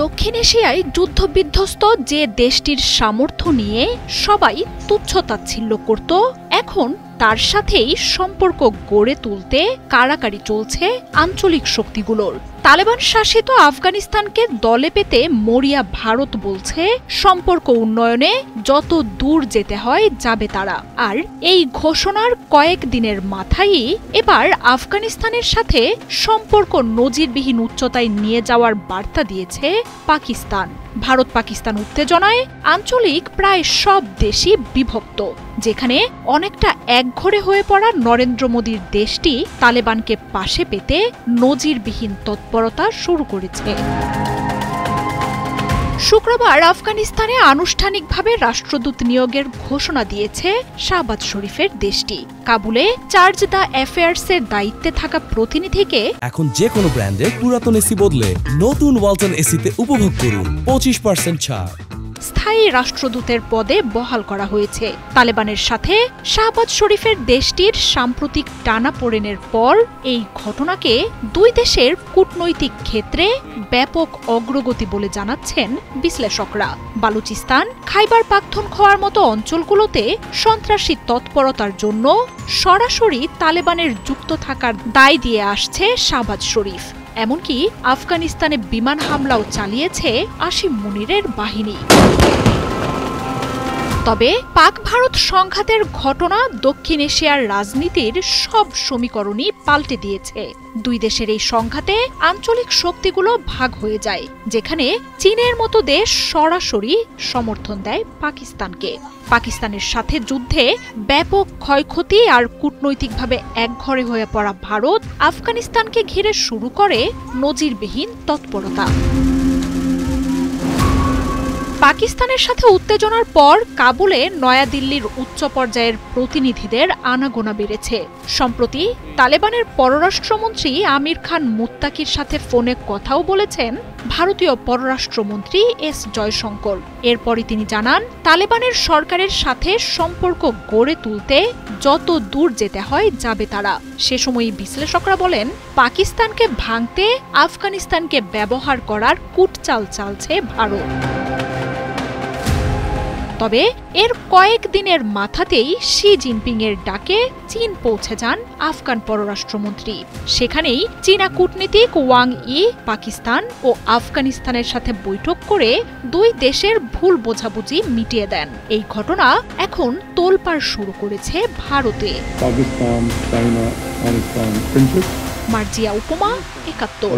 দক্ষিণ এশিয়ায় যুদ্ধবিধ্বস্ত যে দেশটির সামর্থ্য নিয়ে সবাই তুচ্ছ-তাচ্ছিল্য করত, এখন তার সাথেই সম্পর্ক গড়ে তুলতে কাড়াকাড়ি চলছে আঞ্চলিক শক্তিগুলোর। তালেবান শাসিত আফগানিস্তানকে দলে পেতে মরিয়া ভারত বলছে সম্পর্ক উন্নয়নে যত দূর যেতে হয় যাবে তারা। আর এই ঘোষণার কয়েকদিনের মাথায়ই এবার আফগানিস্তানের সাথে সম্পর্ক নজিরবিহীন উচ্চতায় নিয়ে যাওয়ার বার্তা দিয়েছে পাকিস্তান। ভারত পাকিস্তান উত্তেজনায় আঞ্চলিক প্রায় সব দেশই বিভক্ত, যেখানে অনেকটা একঘরে হয়ে পড়া নরেন্দ্র মোদীর দেশটি তালেবানকে পাশে পেতে নজিরবিহীন তৎপরতা শুরু করেছে। শুক্রবার আফগানিস্তানে আনুষ্ঠানিকভাবে রাষ্ট্রদূত নিয়োগের ঘোষণা দিয়েছে শাহবাজ শরীফের দেশটি। কাবুলে চার্জ দ্য অ্যাফেয়ার্সের দায়িত্বে থাকা প্রতিনিধিকে এখন যে কোনো ব্র্যান্ডের পুরাতন এসি বদলে নতুন ওয়ালটন এসিতে উপভোগ করুন 25% ছাড়। স্থায়ী রাষ্ট্রদূতের পদে বহাল করা হয়েছে। তালেবানের সাথে শাহবাজ শরীফের দেশটির সাম্প্রতিক টানাপোড়েনের পর এই ঘটনাকে দুই দেশের কূটনৈতিক ক্ষেত্রে ব্যাপক অগ্রগতি বলে জানাচ্ছেন বিশ্লেষকরা। বালুচিস্তান, খাইবার পাখতুনখোয়ার মতো অঞ্চলগুলোতে সন্ত্রাসী তৎপরতার জন্য সরাসরি তালেবানের যুক্ত থাকার দায় দিয়ে আসছে শাহবাজ শরীফ। এমনকি আফগানিস্তানে বিমান হামলাও চালিয়েছে আসিম মুনিরের বাহিনী। তবে পাক ভারত সংঘাতের ঘটনা দক্ষিণ এশিয়ার রাজনীতির সব সমীকরণই পাল্টে দিয়েছে। দুই দেশের এই সংঘাতে আঞ্চলিক শক্তিগুলো ভাগ হয়ে যায়, যেখানে চীনের মতো দেশ সরাসরি সমর্থন দেয় পাকিস্তানকে। পাকিস্তানের সাথে যুদ্ধে ব্যাপক ক্ষয়ক্ষতি আর কূটনৈতিকভাবে একঘরে হয়ে পড়া ভারত আফগানিস্তানকে ঘিরে শুরু করে নজিরবিহীন তৎপরতা। পাকিস্তানের সাথে উত্তেজনার পর কাবুলে নয়াদিল্লির উচ্চ পর্যায়ের প্রতিনিধিদের আনাগোনা বেড়েছে। সম্প্রতি তালেবানের পররাষ্ট্রমন্ত্রী আমির খান মুত্তাকির সাথে ফোনে কথাও বলেছেন ভারতীয় পররাষ্ট্রমন্ত্রী এস জয়শঙ্কর। এরপরই তিনি জানান, তালেবানের সরকারের সাথে সম্পর্ক গড়ে তুলতে যত দূর যেতে হয় যাবে তারা। সে সময়ই বিশ্লেষকরা বলেন, পাকিস্তানকে ভাঙতে আফগানিস্তানকে ব্যবহার করার কূটচাল চালছে ভারত। তবে এর কয়েকদিনের মাথাতেই শি জিনপিং এর ডাকে চীন পৌঁছে যান আফগান পররাষ্ট্রমন্ত্রী। সেখানেই চীনা কূটনীতিক ওয়াং ই পাকিস্তান ও আফগানিস্তানের সাথে বৈঠক করে দুই দেশের ভুল বোঝাবুঝি মিটিয়ে দেন। এই ঘটনা এখন তোলপাড় শুরু করেছে ভারতে। মার্জিয়া উপমা, ৭১।